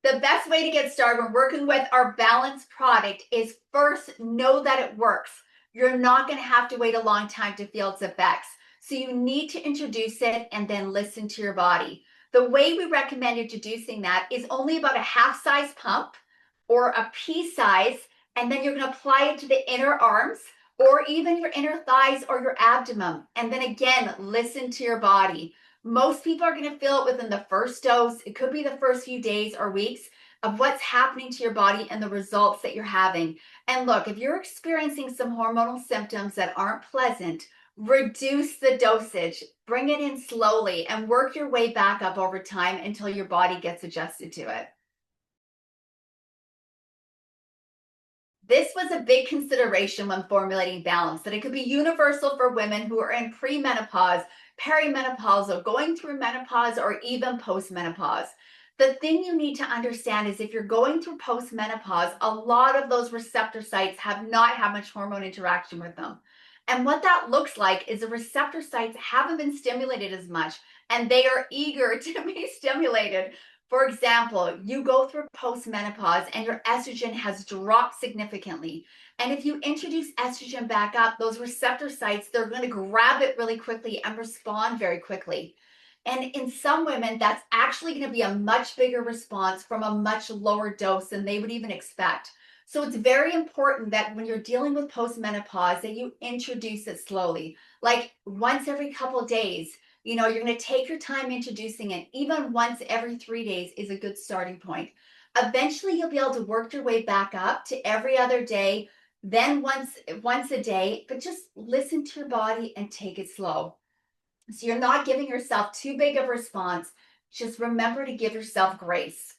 The best way to get started when working with our balanced product is first know that it works. You're not going to have to wait a long time to feel its effects. So you need to introduce it and then listen to your body. The way we recommend introducing that is only about a half size pump or a pea size, and then you're going to apply it to the inner arms or even your inner thighs or your abdomen. And then again, listen to your body. Most people are going to feel it within the first dose. It could be the first few days or weeks of what's happening to your body and the results that you're having. And look, if you're experiencing some hormonal symptoms that aren't pleasant, reduce the dosage, bring it in slowly, and work your way back up over time until your body gets adjusted to it. This was a big consideration when formulating balance, that it could be universal for women who are in premenopause, perimenopause, or going through menopause, or even postmenopause. The thing you need to understand is if you're going through postmenopause, a lot of those receptor sites have not had much hormone interaction with them. And what that looks like is the receptor sites haven't been stimulated as much, and they are eager to be stimulated. For example, you go through postmenopause and your estrogen has dropped significantly. And if you introduce estrogen back up, those receptor sites, they're going to grab it really quickly and respond very quickly. And in some women, that's actually going to be a much bigger response from a much lower dose than they would even expect. So it's very important that when you're dealing with postmenopause, that you introduce it slowly, like once every couple of days. You're going to take your time introducing it. Even once every 3 days is a good starting point. Eventually, you'll be able to work your way back up to every other day, then once a day, but just listen to your body and take it slow. So you're not giving yourself too big of a response. Just remember to give yourself grace.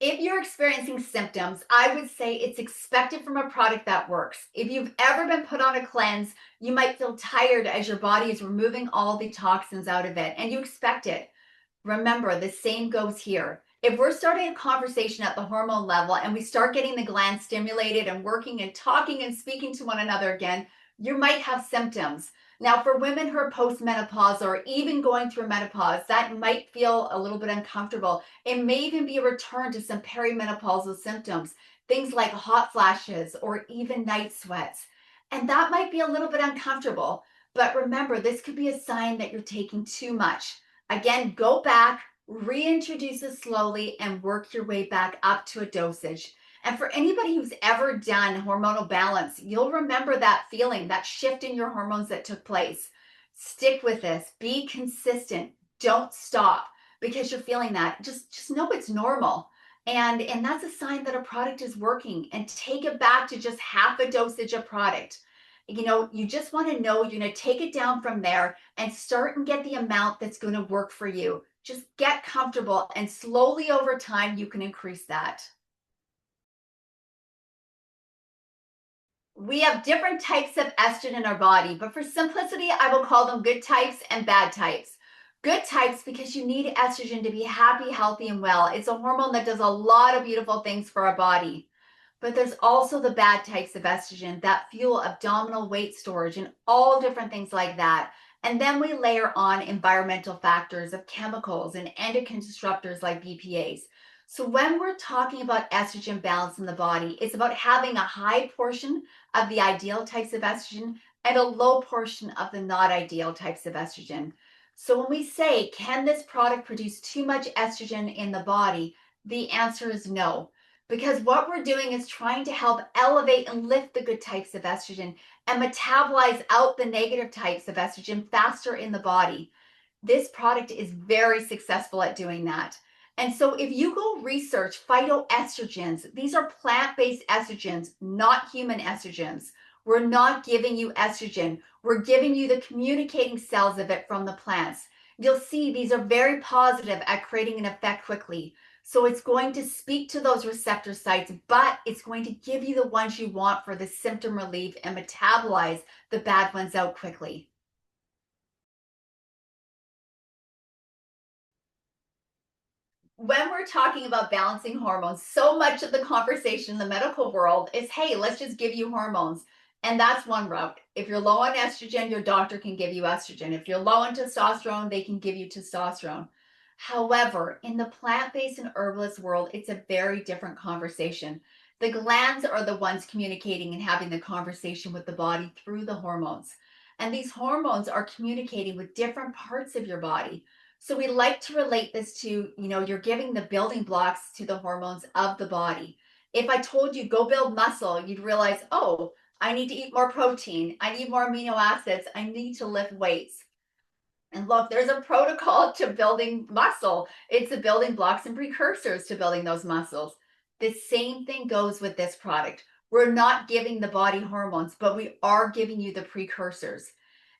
If you're experiencing symptoms, I would say it's expected from a product that works. If you've ever been put on a cleanse, you might feel tired as your body is removing all the toxins out of it, and you expect it. Remember, the same goes here. If we're starting a conversation at the hormone level and we start getting the glands stimulated and working and talking and speaking to one another again, you might have symptoms. Now, for women who are postmenopause or even going through menopause, that might feel a little bit uncomfortable. It may even be a return to some perimenopausal symptoms, things like hot flashes or even night sweats. And that might be a little bit uncomfortable. But remember, this could be a sign that you're taking too much. Again, go back, reintroduce it slowly, and work your way back up to a dosage. And for anybody who's ever done hormonal balance, you'll remember that feeling, that shift in your hormones that took place. Stick with this, be consistent, don't stop because you're feeling that. Just know it's normal. And that's a sign that a product is working, and take it back to just half a dosage of product. You just want to know you're going to take it down from there and start and get the amount that's going to work for you. Just get comfortable, and slowly over time, you can increase that. We have different types of estrogen in our body, but for simplicity, I will call them good types and bad types. Good types because you need estrogen to be happy, healthy, and well. It's a hormone that does a lot of beautiful things for our body. But there's also the bad types of estrogen that fuel abdominal weight storage and all different things like that. And then we layer on environmental factors of chemicals and endocrine disruptors like BPAs. So when we're talking about estrogen balance in the body, it's about having a high portion of the ideal types of estrogen and a low portion of the not ideal types of estrogen. So when we say, can this product produce too much estrogen in the body? The answer is no. Because what we're doing is trying to help elevate and lift the good types of estrogen and metabolize out the negative types of estrogen faster in the body. This product is very successful at doing that. And so if you go research phytoestrogens, these are plant-based estrogens, not human estrogens. We're not giving you estrogen. We're giving you the communicating cells of it from the plants. You'll see these are very positive at creating an effect quickly. So it's going to speak to those receptor sites, but it's going to give you the ones you want for the symptom relief and metabolize the bad ones out quickly. When we're talking about balancing hormones, so much of the conversation in the medical world is, hey, let's just give you hormones. And that's one route. If you're low on estrogen, your doctor can give you estrogen. If you're low on testosterone, they can give you testosterone. However, in the plant-based and herbalist world, it's a very different conversation. The glands are the ones communicating and having the conversation with the body through the hormones. And these hormones are communicating with different parts of your body. So we like to relate this to, you're giving the building blocks to the hormones of the body. If I told you go build muscle, you'd realize, oh, I need to eat more protein. I need more amino acids. I need to lift weights. And look, there's a protocol to building muscle. It's the building blocks and precursors to building those muscles. The same thing goes with this product. We're not giving the body hormones, but we are giving you the precursors.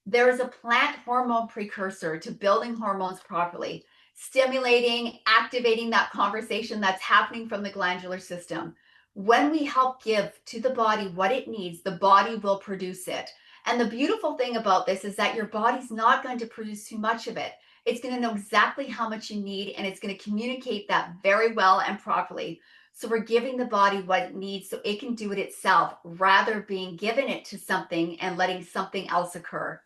There is a plant hormone precursor to building hormones properly, stimulating, activating that conversation that's happening from the glandular system. When we help give to the body what it needs, the body will produce it. And the beautiful thing about this is that your body's not going to produce too much of it. It's going to know exactly how much you need, and it's going to communicate that very well and properly. So we're giving the body what it needs so it can do it itself rather being given it to something and letting something else occur.